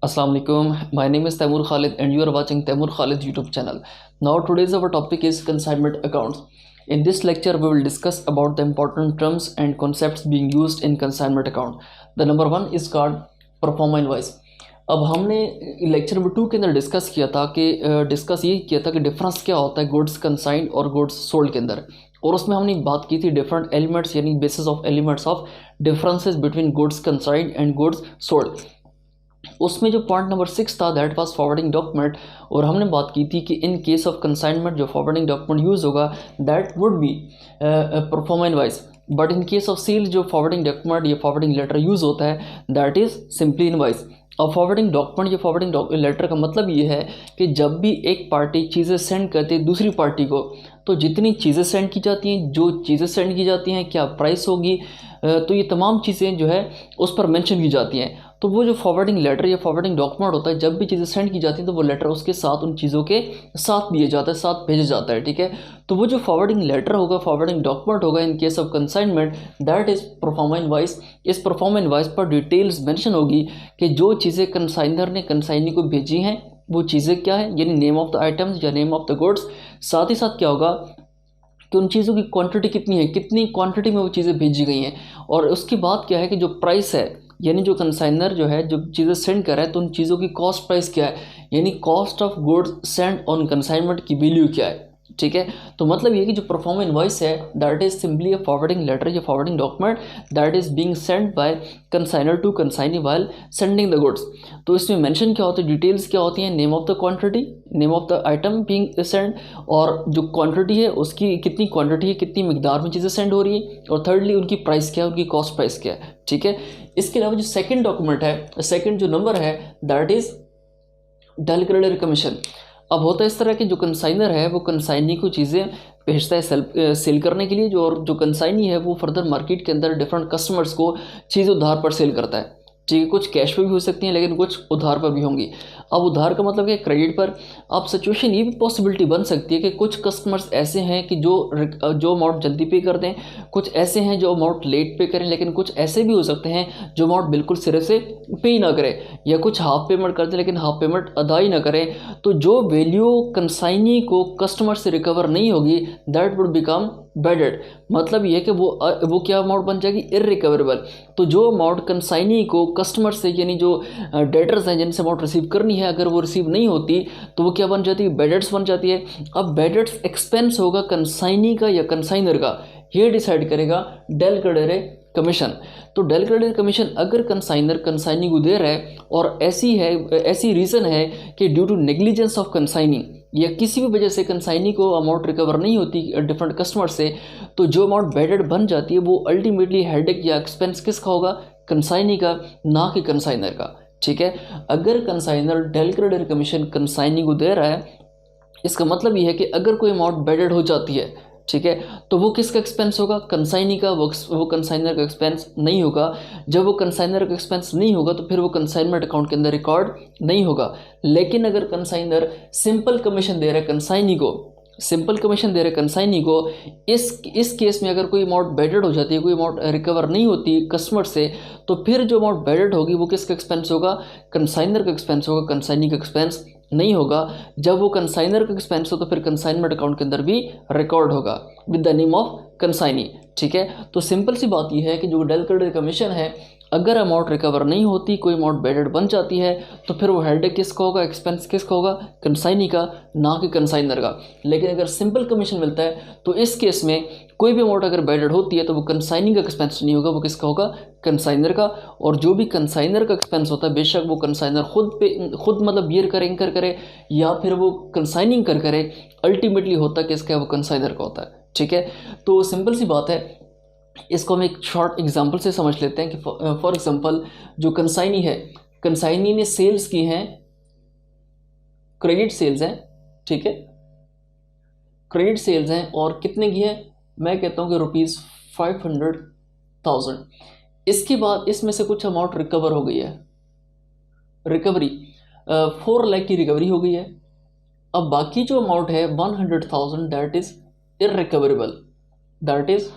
Assalamu alaikum. My name is Taimur Khalid and you are watching Taimur Khalid YouTube channel. Now today's our topic is consignment accounts. In this lecture we will discuss about the important terms and concepts being used in consignment account. The number one is called performa invoice. अब हमने lecture number 2 के अंदर discuss किया था कि ये किया था कि डिफरेंस क्या होता है गुड्स कंसाइंड और गुड्स सोल्ड के अंदर, और उसमें हमने बात की थी डिफरेंट एलिमेंट्स यानी basis of elements of differences between goods consigned and goods sold. उसमें जो पॉइंट नंबर 6 था दैट वाज फॉरवर्डिंग डॉक्यूमेंट, और हमने बात की थी कि इन केस ऑफ कंसाइनमेंट जो फॉरवर्डिंग डॉक्यूमेंट यूज़ होगा that would be proforma invoice, but in case of sale जो फॉरवर्डिंग डॉक्यूमेंट या फॉरवर्डिंग लेटर यूज़ होता है दैट इज़ सिंपली इनवॉइस। अब फॉरवर्डिंग डॉक्यूमेंट या फॉरवर्डिंग लेटर का मतलब ये है कि जब भी एक पार्टी चीज़ें सेंड करती है दूसरी पार्टी को, तो जितनी चीज़ें सेंड की जाती हैं, जो चीज़ें सेंड की जाती हैं, क्या प्राइस होगी, तो ये तमाम चीज़ें जो है उस पर मेंशन की जाती हैं। तो वो जो फॉरवर्डिंग लेटर या फॉरवर्डिंग डॉक्यूमेंट होता है, जब भी चीज़ें सेंड की जाती हैं तो वो लेटर उसके साथ उन चीज़ों के साथ दिया जाता है, साथ भेजा जाता है, ठीक है। तो वो जो फॉरवर्डिंग लेटर होगा, फॉरवर्डिंग डॉक्यूमेंट होगा इन case of consignment that is proforma invoice. इस परफॉर्मा इनवॉइस पर डिटेल्स मेंशन होगी कि जो चीज़ें कंसाइनर ने कंसाइनी को भेजी हैं वो चीज़ें क्या है, यानी नेम ऑफ द आइटम्स या नेम ऑफ द गुड्स। साथ ही साथ क्या होगा कि उन चीज़ों की क्वांटिटी कितनी है, कितनी क्वांटिटी में वो चीज़ें भेजी गई हैं, और उसके बाद क्या है कि जो प्राइस है, यानी जो कंसाइनर जो है जो चीज़ें सेंड कर रहा है तो उन चीज़ों की कॉस्ट प्राइस क्या है, यानी cost of goods send on consignment की वैल्यू क्या है, ठीक है। तो मतलब ये कि जो परफॉर्मा इनवॉइस है that is simply a forwarding letter या forwarding document that is being send by consignor to consignee while sending the goods. तो इसमें मेंशन क्या होता है, डिटेल्स क्या होती हैं, name of the quantity, name of the item being send, और जो क्वांटिटी है उसकी कितनी क्वांटिटी है, कितनी मिकदार में चीज़ें सेंड हो रही है, और थर्डली उनकी प्राइस क्या है, उनकी कॉस्ट प्राइस क्या है, ठीक है। इसके अलावा जो सेकंड डॉक्यूमेंट है, सेकंड जो नंबर है दैट इज डेलीगेटेड कमीशन। अब होता है इस तरह कि जो कंसाइनर है वो कंसाइनी को चीज़ें भेजता है सेल करने के लिए, जो और जो कंसाइनी है वो फर्दर मार्केट के अंदर डिफरेंट कस्टमर्स को चीज़ उधार पर सेल करता है, ठीक है। कुछ कैश पे भी हो सकती हैं लेकिन कुछ उधार पर भी होंगी। अब उधार का मतलब है क्रेडिट पर। अब सिचुएशन ये भी पॉसिबिलिटी बन सकती है कि कुछ कस्टमर्स ऐसे हैं कि जो अमाउंट जल्दी पे कर दें, कुछ ऐसे हैं जो अमाउंट लेट पे करें, लेकिन कुछ ऐसे भी हो सकते हैं जो अमाउंट बिल्कुल सिरे से पे ही ना करें, या कुछ हाफ पेमेंट कर दें लेकिन हाफ पेमेंट अदा ही ना करें। तो जो वैल्यू कंसाइनी को कस्टमर से रिकवर नहीं होगी दैट वुड बिकम बेडेड। मतलब ये है कि वो क्या अमाउंट बन जाएगी, इररिकवरेबल। तो जो अमाउंट कंसाइनी को कस्टमर से यानी जो डेटर्स हैं जिनसे अमाउंट रिसीव करनी है अगर वो रिसीव नहीं होती तो वो क्या बन जाती है, बेडेड्स बन जाती है। अब बेडेड्स एक्सपेंस होगा कंसाइनी का या कंसाइनर का, ये डिसाइड करेगा डेलगेटेड कमीशन। तो डेलगेटेड कमीशन अगर कंसाइनर कंसाइनी को दे रहा है और ऐसी रीज़न है कि due to negligence of consignee या किसी भी वजह से कंसाइनी को अमाउंट रिकवर नहीं होती डिफरेंट कस्टमर से, तो जो अमाउंट बेडेड बन जाती है वो अल्टीमेटली हेडेक या एक्सपेंस किसका होगा, कंसाइनी का, ना कि कंसाइनर का, ठीक है। अगर कंसाइनर डेलगेटेड कमीशन कंसाइनी को दे रहा है इसका मतलब ये है कि अगर कोई अमाउंट बेडेड हो जाती है, ठीक है, तो वो किसका एक्सपेंस होगा, कंसाइनी का, वो कंसाइनर का एक्सपेंस नहीं होगा। जब वो कंसाइनर का एक्सपेंस नहीं होगा तो फिर वो कंसाइनमेंट अकाउंट के अंदर रिकॉर्ड नहीं होगा। लेकिन अगर कंसाइनर सिंपल कमीशन दे रहा है कंसाइनी को, सिंपल कमीशन दे रहे कंसाइनी को, इस केस में अगर कोई अमाउंट बेडेड हो जाती है, कोई अमाउंट रिकवर नहीं होती कस्टमर से, तो फिर जो अमाउंट बेडेड होगी वो किसका एक्सपेंस होगा, कंसाइनर का एक्सपेंस होगा, कंसाइनी का एक्सपेंस नहीं होगा। जब वो कंसाइनर का एक्सपेंस हो तो फिर कंसाइनमेंट अकाउंट के अंदर भी रिकॉर्ड होगा with the name of consignee, ठीक है। तो सिंपल सी बात यह है कि जो डेलगेटेड कमीशन है अगर अमाउंट रिकवर नहीं होती, कोई अमाउंट बेडेड बन जाती है, तो फिर वो हेडेक किसका होगा, एक्सपेंस किसका होगा, कंसाइनी का, ना कि कंसाइनर का। लेकिन अगर सिंपल कमीशन मिलता है तो इस केस में कोई भी अमाउंट अगर बेडेड होती है तो वो कंसाइनी का एक्सपेंस नहीं होगा, वो किसका होगा, कंसाइनर का। और जो भी कंसाइनर का एक्सपेंस होता है बेशक वो कंसाइनर खुद मतलब बियर करे, इंकर करे, या फिर वो कंसाइनिंग करे, अल्टीमेटली होता किसका है, वो कंसाइनर का होता है, ठीक है। तो सिंपल सी बात है, इसको हम एक शॉर्ट एग्जांपल से समझ लेते हैं कि फॉर एग्जांपल जो कंसाइनी है, कंसाइनी ने सेल्स की हैं, क्रेडिट सेल्स हैं, ठीक है, क्रेडिट सेल्स हैं, और कितने की है, मैं कहता हूं कि ₹500,000। इसके बाद इसमें से कुछ अमाउंट रिकवर हो गई है, रिकवरी 4 लाख की रिकवरी हो गई है। अब बाकी जो अमाउंट है 100,000 that is irrecoverable, that is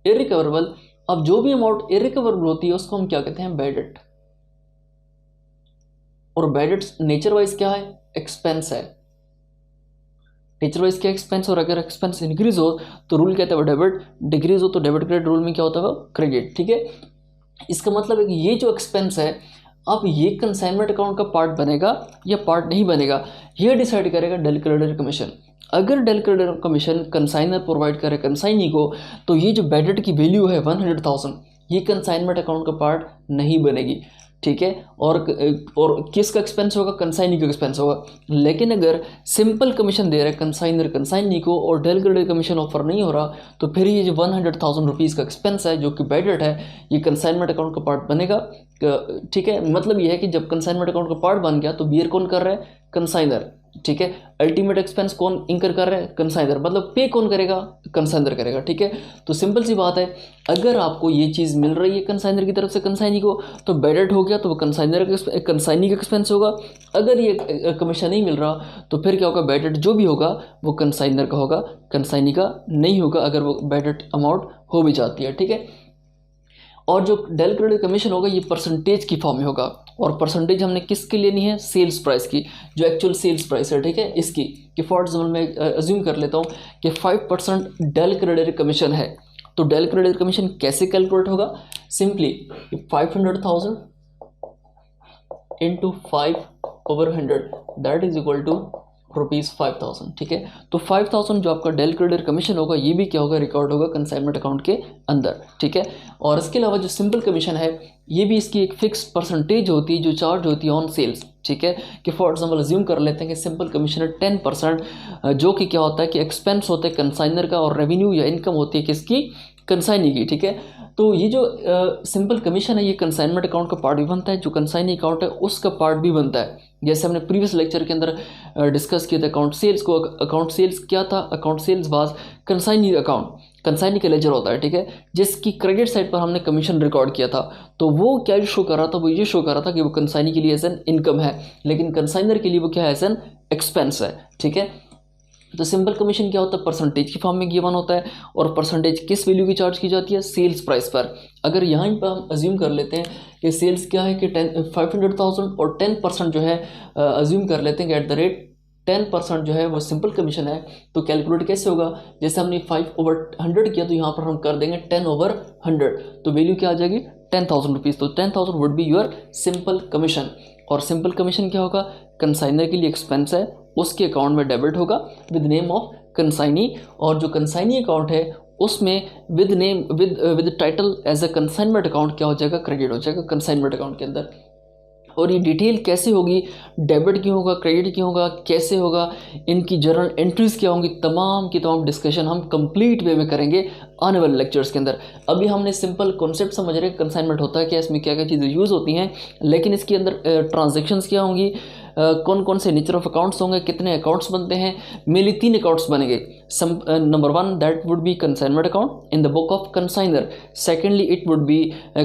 irrecoverable. अब जो भी अमाउंट इरिकवरेबल होती है उसको हम क्या कहते हैं, बैड डेट। और बैड डेट नेचर वाइज क्या है, एक्सपेंस है। नेचर वाइज क्या एक्सपेंस, और अगर एक्सपेंस इंक्रीज हो तो रूल कहता है वो डेबिट, डिक्रीज हो तो डेबिट क्रेडिट रूल में क्या होता है वो क्रेडिट। ठीक है, इसका मतलब है कि ये जो एक्सपेंस है अब ये कंसाइनमेंट अकाउंट का पार्ट बनेगा या पार्ट नहीं बनेगा, ये डिसाइड करेगा डेल क्रेडिटर कमीशन। अगर del credere commission consignor provide करे कंसाइनी को, तो ये जो बैड डेट की वैल्यू है 100,000 ये कंसाइनमेंट अकाउंट का पार्ट नहीं बनेगी। ठीक है, और किसका एक्सपेंस होगा, कंसाइनी का एक्सपेंस होगा। लेकिन अगर सिंपल कमीशन दे रहे हैं कंसाइनर कंसाइनी को और डेल क्रेडिटर कमीशन ऑफर नहीं हो रहा, तो फिर ये जो 100,000 रुपीज़ का एक्सपेंस है जो कि बैड डेट है, ये कंसाइनमेंट अकाउंट का पार्ट बनेगा। ठीक है, मतलब ये है कि जब कंसाइनमेंट अकाउंट का पार्ट बन गया तो बियर कौन कर रहा है, कंसाइनर। ठीक है, अल्टीमेट एक्सपेंस कौन इंकर कर रहा है, कंसाइनर, मतलब पे कौन करेगा, कंसाइनर करेगा। ठीक है, तो सिंपल सी बात है, अगर आपको ये चीज़ मिल रही है कंसाइनर की तरफ से कंसाइनी को, तो बैड डेट हो गया तो वो कंसाइनी का एक्सपेंस होगा। अगर ये कमीशन नहीं मिल रहा तो फिर क्या होगा, बैड डेट जो भी होगा वो कंसाइनर का होगा, कंसाइनी का नहीं होगा अगर वो बैड डेट अमाउंट हो भी जाती है। ठीक है, और जो डेल क्रेडिट कमीशन होगा ये परसेंटेज की फॉर्म में होगा, और परसेंटेज हमने किसके लेनी है, सेल्स प्राइस की, जो एक्चुअल सेल्स प्राइस है। ठीक है, इसकी कि फॉर एग्जाम्पल मैं अज्यूम कर लेता हूँ कि 5% डेल क्रेडिट कमीशन है, तो डेल क्रेडिट कमीशन कैसे कैलकुलेट होगा, simply 500,000 into 5/100 that is equal to ₹5,000। ठीक है, तो 5,000 जो आपका डेल क्रेडिट कमीशन होगा ये भी क्या होगा, रिकॉर्ड होगा कंसाइनमेंट अकाउंट के अंदर। ठीक है, और इसके अलावा जो सिंपल कमीशन है ये भी इसकी एक फिक्स परसेंटेज होती है जो चार्ज होती है ऑन सेल्स। ठीक है, कि फॉर एग्जाम्पल अज्यूम कर लेते हैं कि सिंपल कमीशन है 10%, जो कि क्या होता है कि एक्सपेंस होता है कंसाइनर का और रेवेन्यू या इनकम होती है किसकी, कंसाइनी की। ठीक है, तो ये जो सिंपल कमीशन है ये कंसाइनमेंट अकाउंट का पार्ट भी बनता है, जो कंसाइनी अकाउंट है उसका पार्ट भी बनता है। जैसे हमने प्रीवियस लेक्चर के अंदर डिस्कस किया था अकाउंट सेल्स को। अकाउंट सेल्स क्या था, account sales was consignee account, consignee का लेजर होता है। ठीक है, जिसकी क्रेडिट साइड पर हमने कमीशन रिकॉर्ड किया था, तो वो क्या शो कर रहा था, वो ये शो कर रहा था कि वो कंसाइनी के लिए एज एन इनकम है, लेकिन कंसाइनर के लिए वो क्या है, एज एन एक्सपेंस है। ठीक है, तो सिंपल कमीशन क्या होता है, परसेंटेज की फॉर्म में गिवन होता है, और परसेंटेज किस वैल्यू की चार्ज की जाती है, सेल्स प्राइस पर। अगर यहाँ पर हम अज्यूम कर लेते हैं कि सेल्स क्या है कि 500,000 और 10% जो है अज्यूम कर लेते हैं कि एट द रेट 10% जो है वो सिंपल कमीशन है, तो कैलकुलेट कैसे होगा, जैसे हमने 5/100 किया तो यहाँ पर हम कर देंगे 10/100, तो वैल्यू क्या आ जाएगी, 10,000 रुपीज़। तो 10,000 would be your simple commission. और सिंपल कमीशन क्या होगा, कंसाइनर के लिए एक्सपेंस है, उसके अकाउंट में डेबिट होगा विद नेम ऑफ कंसाइनी, और जो कंसाइनी अकाउंट है उसमें with name with title as a consignment account क्या हो जाएगा, क्रेडिट हो जाएगा कंसाइनमेंट अकाउंट के अंदर। और ये डिटेल कैसे होगी, डेबिट क्यों होगा, क्रेडिट क्यों होगा, कैसे होगा, इनकी जर्नल एंट्रीज क्या होंगी, तमाम की तमाम डिस्कशन हम कंप्लीट वे में करेंगे आने वाले लेक्चर्स के अंदर। अभी हमने सिंपल कॉन्सेप्ट समझ रहे हैं कंसाइनमेंट होता है क्या, इसमें क्या क्या चीज़ें यूज़ होती हैं, लेकिन इसके अंदर ट्रांजेक्शन्स क्या होंगी, कौन कौन से नेचर ऑफ अकाउंट्स होंगे, कितने अकाउंट्स बनते हैं, मेनली 3 अकाउंट्स बनेंगे। Number 1 that would be consignment account in the book of consignor, secondly it would be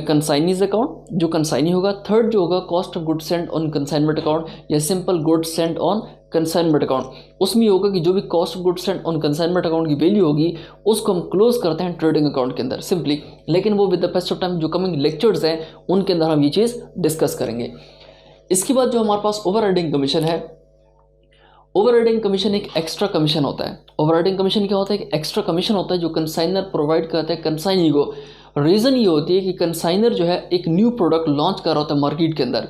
consignee's account जो कंसाइनी होगा, थर्ड जो होगा cost of goods sent on consignment account या simple goods sent on consignment account. उसमें होगा कि जो भी cost of goods sent on consignment account की वैल्यू होगी उसको हम क्लोज करते हैं ट्रेडिंग अकाउंट के अंदर सिंपली, लेकिन वो with the best of time जो कमिंग लेक्चर्स हैं उनके अंदर हम ये चीज़ डिस्कस करेंगे। इसके बाद जो हमारे पास ओवरराइडिंग कमीशन है, ओवरराइडिंग कमीशन एक एक्स्ट्रा कमीशन होता है। ओवरराइडिंग कमीशन क्या होता है, एक एक्स्ट्रा कमीशन होता है जो कंसाइनर प्रोवाइड करता है कंसाइनी को। रीज़न ये होती है कि कंसाइनर जो है एक न्यू प्रोडक्ट लॉन्च कर रहा होता है मार्केट के अंदर,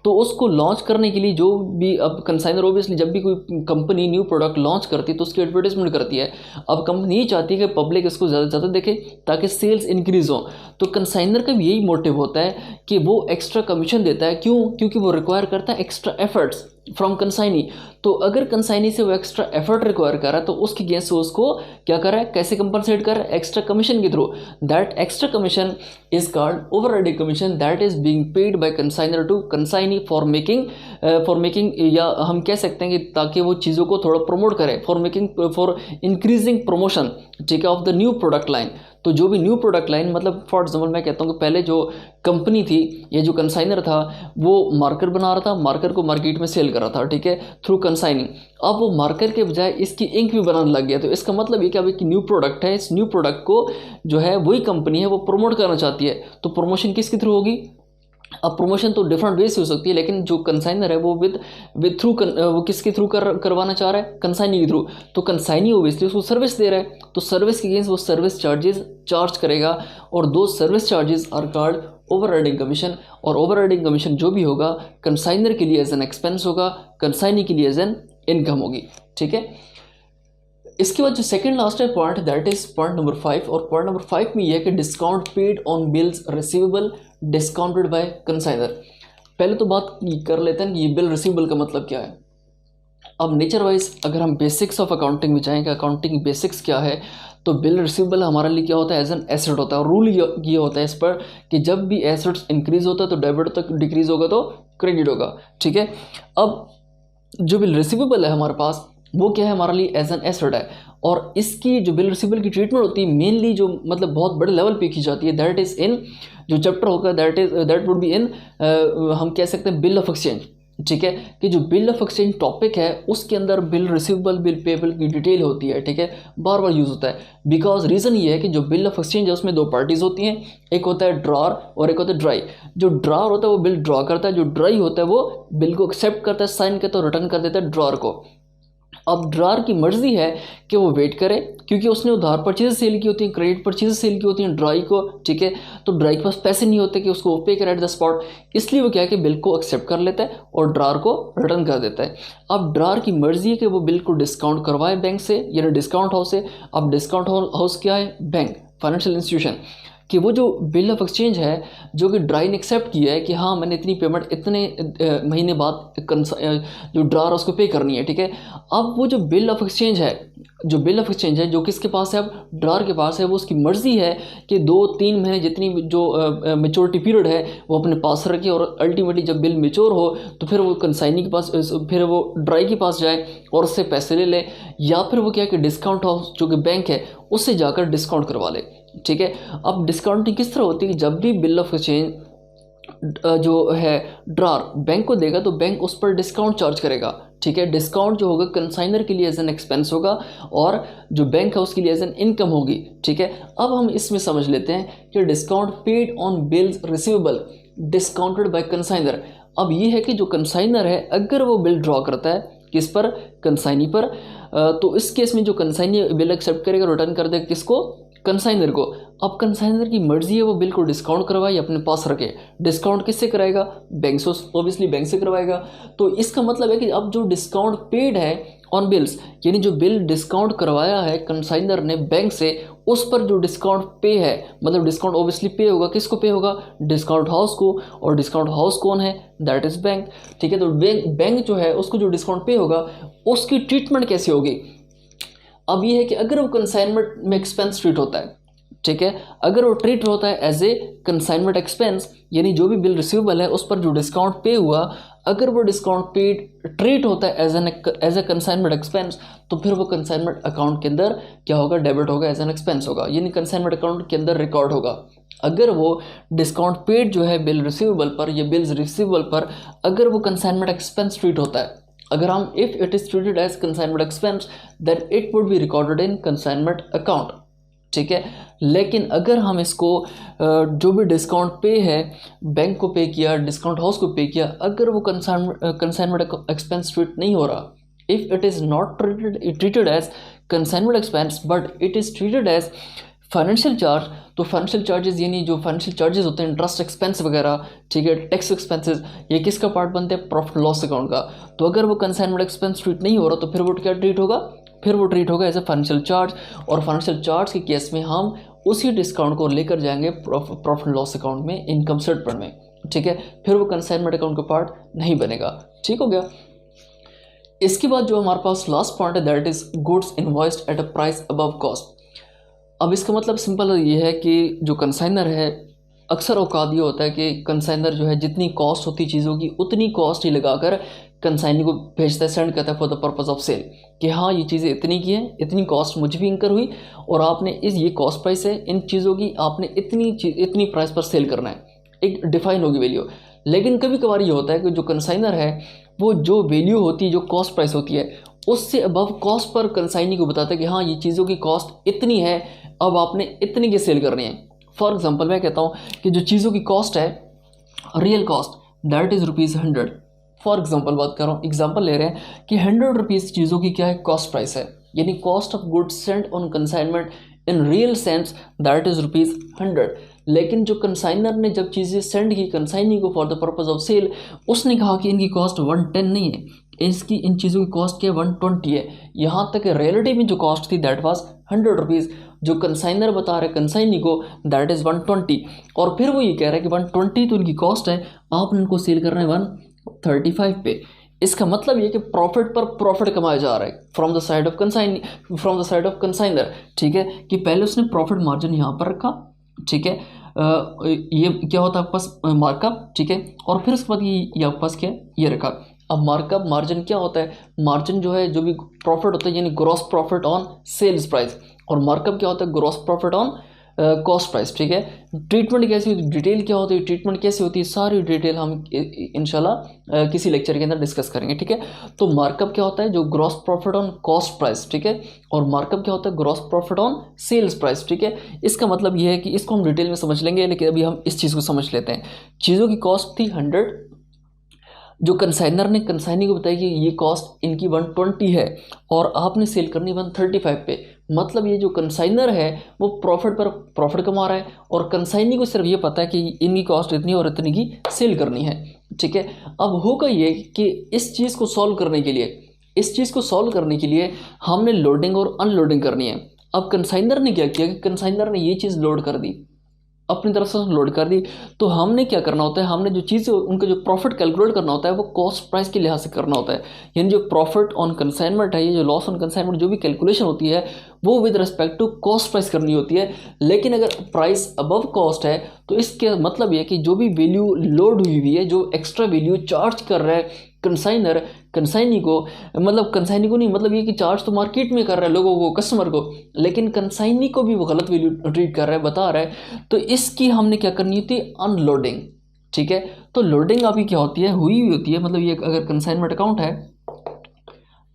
तो उसको लॉन्च करने के लिए जो भी, अब कंसाइनर ओबियसली जब भी कोई कंपनी न्यू प्रोडक्ट लॉन्च करती है तो उसकी एडवर्टाइजमेंट करती है। अब कंपनी ये चाहती है कि पब्लिक इसको ज़्यादा से ज़्यादा देखे ताकि सेल्स इंक्रीज़ हो, तो कंसाइनर का भी यही मोटिव होता है कि वो एक्स्ट्रा कमीशन देता है। क्यों, क्योंकि वो रिक्वायर करता है एक्स्ट्रा एफर्ट्स फ्रॉम कंसाइनी। तो अगर कंसाइनी से वो एक्स्ट्रा एफर्ट रिक्वायर कर रहा है तो उसके अगेंस्ट वो उसको क्या कर रहा है, कैसे कंपनसेट कर रहा है, एक्स्ट्रा कमीशन के थ्रू। That extra commission is called overriding commission that is being paid by consignor to consignee for making या हम कह सकते हैं कि ताकि वो चीज़ों को थोड़ा प्रमोट करे, फॉर इंक्रीजिंग प्रमोशन, ठीक है, of the new product line. तो जो भी न्यू प्रोडक्ट लाइन, मतलब फॉर एग्जाम्पल मैं कहता हूँ कि पहले जो कंपनी थी, ये जो कंसाइनर था वो मार्कर बना रहा था, मार्कर को मार्केट में सेल कर रहा था, ठीक है, थ्रू कंसाइनिंग। अब वो मार्कर के बजाय इसकी इंक भी बनाने लग गया। तो इसका मतलब ये क्या है कि न्यू प्रोडक्ट है, इस न्यू प्रोडक्ट को जो है वही कंपनी है वो प्रमोट करना चाहती है, तो प्रमोशन किसके थ्रू होगी? अब प्रमोशन तो डिफरेंट वे से हो सकती है, लेकिन जो कंसाइनर है वो विद थ्रू वो किसके थ्रू करवाना चाह रहा है? कंसाइनी के थ्रू। तो कंसाइनी ओबियसली उसको सर्विस दे रहा है, तो सर्विस के अगेंस्ट वो सर्विस चार्जेस चार्ज करेगा, और दो service charges are called overriding commission. और ओवरराइडिंग कमीशन जो भी होगा कंसाइनर के लिए एज एन एक्सपेंस होगा, कंसाइनी के लिए एज एन इनकम होगी, ठीक है। इसके बाद जो सेकंड लास्ट है point, that is point number 5। और पॉइंट नंबर 5 में यह है कि discount paid on bills receivable discounted by consignor. पहले तो बात कर लेते हैं कि ये बिल रिसीवेबल का मतलब क्या है। अब नेचर वाइज अगर हम बेसिक्स ऑफ अकाउंटिंग में जाएंगे, अकाउंटिंग बेसिक्स क्या है, तो बिल रिसीवेबल हमारे लिए क्या होता है? एज एन एसेट होता है। और रूल ये होता है इस पर कि जब भी एसेट्स इंक्रीज होता है तो डेबिट तक, डिक्रीज होगा तो क्रेडिट होगा, ठीक है। अब जो बिल रिसीवेबल है हमारे पास वो क्या है? हमारे लिए एज एन एसेट है। और इसकी जो बिल रिसीवेबल की ट्रीटमेंट होती है मेनली जो मतलब बहुत बड़े लेवल पे की जाती है, दैट इज़ इन जो चैप्टर होगा दैट वुड बी इन हम कह सकते हैं बिल ऑफ एक्सचेंज, ठीक है। कि जो बिल ऑफ एक्सचेंज टॉपिक है उसके अंदर बिल रिसीवेबल, बिल पेबल की डिटेल होती है, ठीक है, बार बार यूज़ होता है। बिकॉज रीज़न ये है कि जो बिल ऑफ एक्सचेंज है उसमें दो पार्टीज होती हैं, एक होता है ड्रॉर और एक होता है ड्राई। जो ड्रॉर होता है वो बिल ड्रॉ करता है, जो ड्राई होता है वो बिल को एक्सेप्ट करता है, साइन करता है और रिटर्न कर देता है ड्रॉर को। अब ड्रॉर की मर्जी है कि वो वेट करे, क्योंकि उसने उधार परचेज सेल की होती हैं, क्रेडिट परचेज सेल की होती हैं ड्राई को, ठीक है। तो ड्राई के पास पैसे नहीं होते कि उसको पे करे एट द स्पॉट, इसलिए वो क्या है कि बिल को एक्सेप्ट कर लेता है और ड्रॉर को रिटर्न कर देता है। अब ड्रॉर की मर्जी है कि वो बिल को डिस्काउंट करवाए बैंक से, यानी डिस्काउंट हाउस से। अब डिस्काउंट हाउस क्या है? Bank, financial institution. कि वो जो बिल ऑफ एक्सचेंज है जो कि ड्राई ने एक्सेप्ट किया है कि हाँ मैंने इतनी पेमेंट इतने महीने बाद जो ड्रॉर उसको पे करनी है, ठीक है। अब वो जो बिल ऑफ एक्सचेंज है, जो किसके पास है? अब ड्रॉर के पास है। वो उसकी मर्ज़ी है कि 2-3 महीने जितनी जो मेच्योरिटी पीरियड है वो अपने पास रखे, और अल्टीमेटली जब बिल मेच्योर हो तो फिर वो कंसाइनी के पास, फिर वो ड्राई के पास जाए और उससे पैसे ले ले, या फिर वो क्या है कि डिस्काउंट हाउस जो कि बैंक है उससे जाकर डिस्काउंट करवा ले, ठीक है। अब डिस्काउंटिंग किस तरह होती है? जब भी बिल ऑफ एक्सचेंज जो है ड्रॉर बैंक को देगा तो बैंक उस पर डिस्काउंट चार्ज करेगा, ठीक है। डिस्काउंट जो होगा कंसाइनर के लिए एज एन एक्सपेंस होगा और जो बैंक है उसके लिए एज एन इनकम होगी, ठीक है। अब हम इसमें समझ लेते हैं कि discount paid on bills receivable discounted by consignor. अब ये है कि जो कंसाइनर है अगर वो बिल ड्रॉ करता है किस पर? कंसाइनी पर, तो इस केस में जो कंसाइनी बिल एक्सेप्ट करेगा, रिटर्न कर देगा किसको? कंसाइनर को। अब कंसाइनर की मर्जी है वो बिल को डिस्काउंट करवाए या अपने पास रखे। डिस्काउंट किससे कराएगा? बैंक से, ऑब्वियसली बैंक से करवाएगा। तो इसका मतलब है कि अब जो डिस्काउंट पेड है ऑन बिल्स, यानी जो बिल डिस्काउंट करवाया है कंसाइनर ने बैंक से, उस पर जो डिस्काउंट पे है, मतलब डिस्काउंट ऑब्वियसली पे होगा, किसको पे होगा? डिस्काउंट हाउस को। और डिस्काउंट हाउस कौन है? दैट इज बैंक, ठीक है। तो बैंक जो है उसको जो डिस्काउंट पे होगा उसकी ट्रीटमेंट कैसे होगी? अब ये है कि अगर वो कंसाइनमेंट में एक्सपेंस ट्रीट होता है, ठीक है, अगर वो ट्रीट होता है एज ए कंसाइनमेंट एक्सपेंस, यानी जो भी बिल रिसीवेबल है उस पर जो डिस्काउंट पे हुआ, अगर वो डिस्काउंट पेड ट्रीट होता है एज ए कंसाइनमेंट एक्सपेंस, तो फिर वो कंसाइनमेंट अकाउंट के अंदर क्या होगा? डेबिट होगा, एज एन एक्सपेंस होगा, यानी कंसाइनमेंट अकाउंट के अंदर रिकॉर्ड होगा। अगर वो डिस्काउंट पेड जो है बिल रिसीवेबल पर या बिल्स रिसीवेबल पर, अगर वो कंसाइनमेंट एक्सपेंस ट्रीट होता है, अगर हम if it is treated as consignment expense then it would be recorded in consignment account, ठीक है। लेकिन अगर हम इसको जो भी डिस्काउंट पे है बैंक को पे किया, डिस्काउंट हाउस को पे किया, अगर वो कंसाइनमेंट एक्सपेंस ट्रीट नहीं हो रहा, if it is not treated as consignment expense but it is treated as financial charge, तो फाइनेंशियल चार्जेस यानी जो फाइनेंशियल चार्जेस होते हैं, इंटरेस्ट एक्सपेंस वगैरह, ठीक है, टैक्स एक्सपेंसेस, ये किसका पार्ट बनते हैं? प्रॉफिट लॉस अकाउंट का। तो अगर वो कंसाइनमेंट एक्सपेंस ट्रीट नहीं हो रहा तो फिर वो क्या ट्रीट होगा? फिर वो ट्रीट होगा एज ए फाइनेंशियल चार्ज। और फाइनेंशियल चार्ज के केस में हम उसी डिस्काउंट को लेकर जाएंगे प्रॉफिट लॉस अकाउंट में, इनकम स्टेटमेंट में, ठीक है। फिर वो कंसाइनमेंट अकाउंट का पार्ट नहीं बनेगा, ठीक हो गया। इसके बाद जो हमारे पास लास्ट पॉइंट है that is goods invoiced at a price above cost. अब इसका मतलब सिंपल ये है कि जो कंसाइनर है अक्सर औकात ये होता है कि कंसाइनर जो है जितनी कॉस्ट होती चीज़ों की उतनी कॉस्ट ही लगाकर कंसाइनी को भेजता है, सेंड करता है for the purpose of sale, कि हाँ ये चीज़ें इतनी की हैं, इतनी कॉस्ट मुझे भी इंकर हुई और आपने ये कॉस्ट प्राइस है इन चीज़ों की, आपने इतनी प्राइस पर सेल करना है, एक डिफाइन होगी वैल्यू। लेकिन कभी कभार ये होता है कि जो कंसाइनर है वो जो वैल्यू होती है, जो कॉस्ट प्राइस होती है, उससे अबव कॉस्ट पर कंसाइनी को बताता है कि हाँ ये चीज़ों की कॉस्ट इतनी है, अब आपने इतनी की सेल करनी है। फॉर एग्जांपल मैं कहता हूँ कि जो चीज़ों की कॉस्ट है, real cost that is ₹100। For example बात कर रहा हूँ, एग्जांपल ले रहे हैं कि ₹100 चीज़ों की क्या है, कॉस्ट प्राइस है, यानी cost of goods sent on consignment in real sense that is ₹100। लेकिन जो कंसाइनर ने जब चीज़ें सेंड की कंसाइनी को for the purpose of sale, उसने कहा कि इनकी कॉस्ट 110 नहीं है, इसकी इन चीज़ों की कॉस्ट क्या है, 120 है। यहाँ तक रियलिटी में जो कॉस्ट थी दैट वाज ₹100, जो कंसाइनर बता रहे कंसाइनी को दैट इज़ 120, और फिर वो ये कह रहा है कि 120 तो इनकी कॉस्ट है, आपने इनको सेल करना है 135 पे। इसका मतलब ये कि प्रॉफिट पर प्रॉफिट कमाया जा रहा है from the side of consignor. ठीक है, कि पहले उसने प्रॉफिट मार्जिन यहाँ पर रखा, ठीक है, ये क्या होता है आपके पास मार्कअप, ठीक है, और फिर उसके बाद ये आपके पास क्या ये रखा। अब मार्कअप मार्जिन क्या होता है, मार्जिन जो है जो भी प्रॉफिट होता है यानी gross profit on sales price, और मार्कअप क्या होता है, gross profit on cost price. ठीक है, ट्रीटमेंट कैसी होती है, डिटेल क्या होती है, ट्रीटमेंट कैसी होती है, सारी डिटेल हम इंशाल्लाह किसी लेक्चर के अंदर डिस्कस करेंगे। ठीक है, तो मार्कअप क्या होता है, जो gross profit on cost price, ठीक है, और मार्कअप क्या होता है, gross profit on sales price. ठीक है, इसका मतलब ये है कि इसको हम डिटेल में समझ लेंगे, लेकिन अभी हम इस चीज़ को समझ लेते हैं। चीज़ों की कॉस्ट थी 100, जो कंसाइनर ने कंसाइनी को बताया कि ये कॉस्ट इनकी 120 है और आपने सेल करनी 135 पे। मतलब ये जो कंसाइनर है वो प्रॉफिट पर प्रॉफिट कमा रहा है, और कंसाइनी को सिर्फ ये पता है कि इनकी कॉस्ट इतनी और इतनी की सेल करनी है। ठीक है, अब होगा ये कि इस चीज़ को सॉल्व करने के लिए हमने लोडिंग और अनलोडिंग करनी है। अब कंसाइनर ने क्या किया कि कंसाइनर ने ये चीज़ लोड कर दी, अपनी तरफ से लोड कर दी, तो हमने क्या करना होता है, हमने जो चीज़ उनका जो प्रॉफिट कैलकुलेट करना होता है वो कॉस्ट प्राइस के लिहाज से करना होता है। यानी जो प्रॉफिट ऑन कंसाइनमेंट है, ये जो लॉस ऑन कंसाइनमेंट जो भी कैलकुलेशन होती है वो with respect to cost price करनी होती है। लेकिन अगर प्राइस अबव कॉस्ट है तो इसके मतलब ये कि जो भी वैल्यू लोड हुई है, जो एक्स्ट्रा वैल्यू चार्ज कर रहा है कंसाइनर कंसाइनी को, मतलब कंसाइनी को नहीं, मतलब ये कि चार्ज तो मार्केट में कर रहा है लोगों को, कस्टमर को, लेकिन कंसाइनी को भी वो गलत वैल्यू ट्रीट कर रहा है, बता रहा है, तो इसकी हमने क्या करनी होती है, अनलोडिंग। ठीक है, तो लोडिंग अभी क्या होती है, हुई होती है, मतलब ये अगर कंसाइनमेंट अकाउंट है,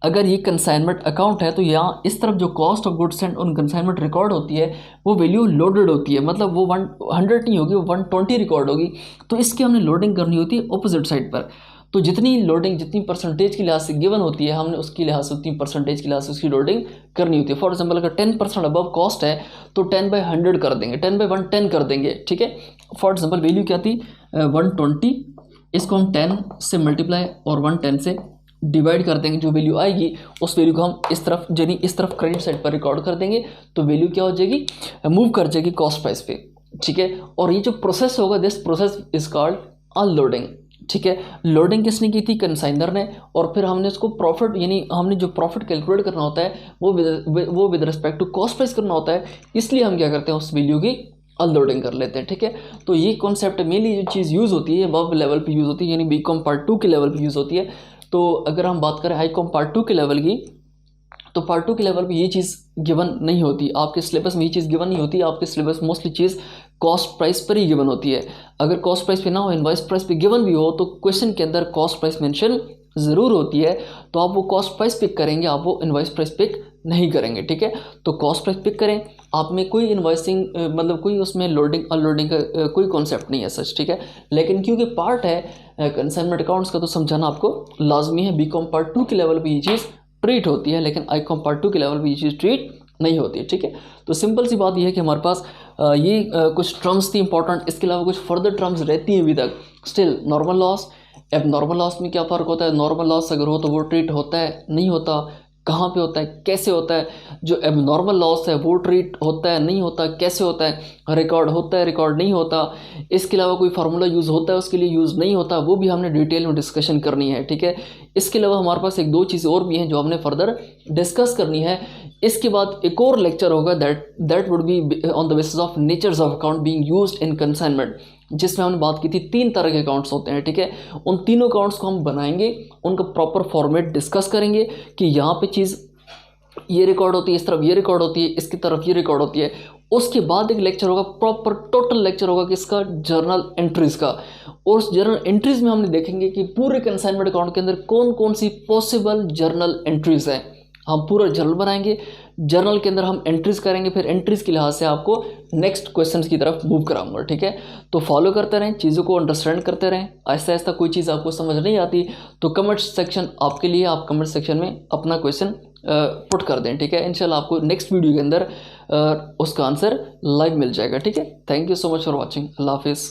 अगर ये कंसाइनमेंट अकाउंट है तो यहाँ इस तरफ जो cost of goods sent on consignment record होती है वो वैल्यू लोडेड होती है, मतलब वो 100 नहीं होगी, वो 120 रिकॉर्ड होगी। तो इसकी हमने लोडिंग करनी होती है ऑपोजिट साइड पर। तो जितनी लोडिंग जितनी परसेंटेज के लिहाज से गिवन होती है, हमने उसकी लिहाज से उतनी परसेंटेज के लिहाज से उसकी लोडिंग करनी होती है। फॉर एग्जांपल अगर 10% अबव कॉस्ट है तो 10/100 कर देंगे, 10/110 कर देंगे। ठीक है, फॉर एग्जांपल वैल्यू क्या थी 120, इसको हम 10 से मल्टीप्लाई और 110 से डिवाइड कर देंगे, जो वैल्यू आएगी उस वैल्यू को हम इस तरफ यानी इस तरफ क्रेडिट साइड पर रिकॉर्ड कर देंगे, तो वैल्यू क्या हो जाएगी, मूव कर जाएगी कॉस्ट प्राइस पे। ठीक है, और ये जो प्रोसेस होगा, this process is called unloading. ठीक है, लोडिंग किसने की थी, कंसाइनर ने, और फिर हमने उसको प्रॉफिट यानी हमने जो प्रॉफिट कैलकुलेट करना होता है वो with respect to cost price करना होता है, इसलिए हम क्या करते हैं, उस वैल्यू की अनलोडिंग कर लेते हैं। ठीक है, तो ये कॉन्सेप्ट मेनली जो चीज़ यूज़ होती है वर्ब लेवल पे यूज़ होती है, यानी बीकॉम पार्ट 2 के लेवल पे यूज़ होती है। तो अगर हम बात करें हाईकॉम पार्ट 2 के लेवल की, तो पार्ट 2 के लेवल पे ये चीज़ गिवन नहीं होती, आपके सिलेबस में ये चीज़ गिवन नहीं होती, आपके सिलेबस मोस्टली चीज़ कॉस्ट प्राइस पर ही गिवन होती है। अगर कॉस्ट प्राइस पे ना हो, इनवॉइस प्राइस पे गिवन भी हो, तो क्वेश्चन के अंदर कॉस्ट प्राइस मेंशन ज़रूर होती है, तो आप वो कॉस्ट प्राइस पिक करेंगे, आप वो इनवॉइस प्राइस पिक नहीं करेंगे। ठीक है, तो कॉस्ट प्राइस पिक करें, आप में कोई इन्वॉइसिंग मतलब कोई उसमें लोडिंग अनलोडिंग का कोई कॉन्सेप्ट नहीं है सच। ठीक है, लेकिन क्योंकि पार्ट है कंसाइनमेंट अकाउंट्स का, तो समझाना आपको लाजमी है। बीकॉम पार्ट 2 के लेवल पे ये चीज़ ट्रीट होती है, लेकिन आईकॉम पार्ट 2 के लेवल पे ये चीज़ ट्रीट नहीं होती है। ठीक है, तो सिंपल सी बात यह है कि हमारे पास ये कुछ टर्म्स थी इंपॉर्टेंट, इसके अलावा कुछ फर्दर टर्म्स रहती हैं अभी तक। स्टिल नॉर्मल लॉस, अब नॉर्मल लॉस में क्या फ़र्क होता है, नॉर्मल लॉस अगर हो तो वो ट्रीट होता है नहीं होता, कहाँ पे होता है, कैसे होता है, जो एबनॉर्मल लॉस है वो ट्रीट होता है नहीं होता, कैसे होता है, रिकॉर्ड होता है रिकॉर्ड नहीं होता, इसके अलावा कोई फार्मूला यूज़ होता है उसके लिए यूज़ नहीं होता, वो भी हमने डिटेल में डिस्कशन करनी है। ठीक है, इसके अलावा हमारे पास एक दो चीज़ें और भी हैं जो हमने फर्दर डिस्कस करनी है। इसके बाद एक और लेक्चर होगा that would be on the basis of natures of account being used in consignment. जिसमें हमने बात की थी 3 तरह के अकाउंट्स होते हैं, ठीक है। उन तीनों अकाउंट्स को हम बनाएंगे, उनका प्रॉपर फॉर्मेट डिस्कस करेंगे कि यहाँ पे चीज़ ये रिकॉर्ड होती है, इस तरफ ये रिकॉर्ड होती है, इसकी तरफ ये रिकॉर्ड होती है। उसके बाद एक लेक्चर होगा, प्रॉपर टोटल लेक्चर होगा किसका, जर्नल एंट्रीज का। और उस जर्नल एंट्रीज में हमने देखेंगे कि पूरे कंसाइनमेंट अकाउंट के अंदर कौन कौन सी पॉसिबल जर्नल एंट्रीज हैं। हम पूरा जर्नल बनाएंगे, जर्नल के अंदर हम एंट्रीज करेंगे, फिर एंट्रीज के लिहाज से आपको नेक्स्ट क्वेश्चंस की तरफ मूव कराऊंगा, ठीक है। तो फॉलो करते रहें, चीज़ों को अंडरस्टैंड करते रहें। ऐसा ऐसा कोई चीज़ आपको समझ नहीं आती तो कमेंट सेक्शन आपके लिए, आप कमेंट सेक्शन में अपना क्वेश्चन पुट कर दें, ठीक है। इंशाल्लाह आपको नेक्स्ट वीडियो के अंदर उसका आंसर लाइव मिल जाएगा, ठीक है। Thank you so much for watching. अल्लाह हाफिज़।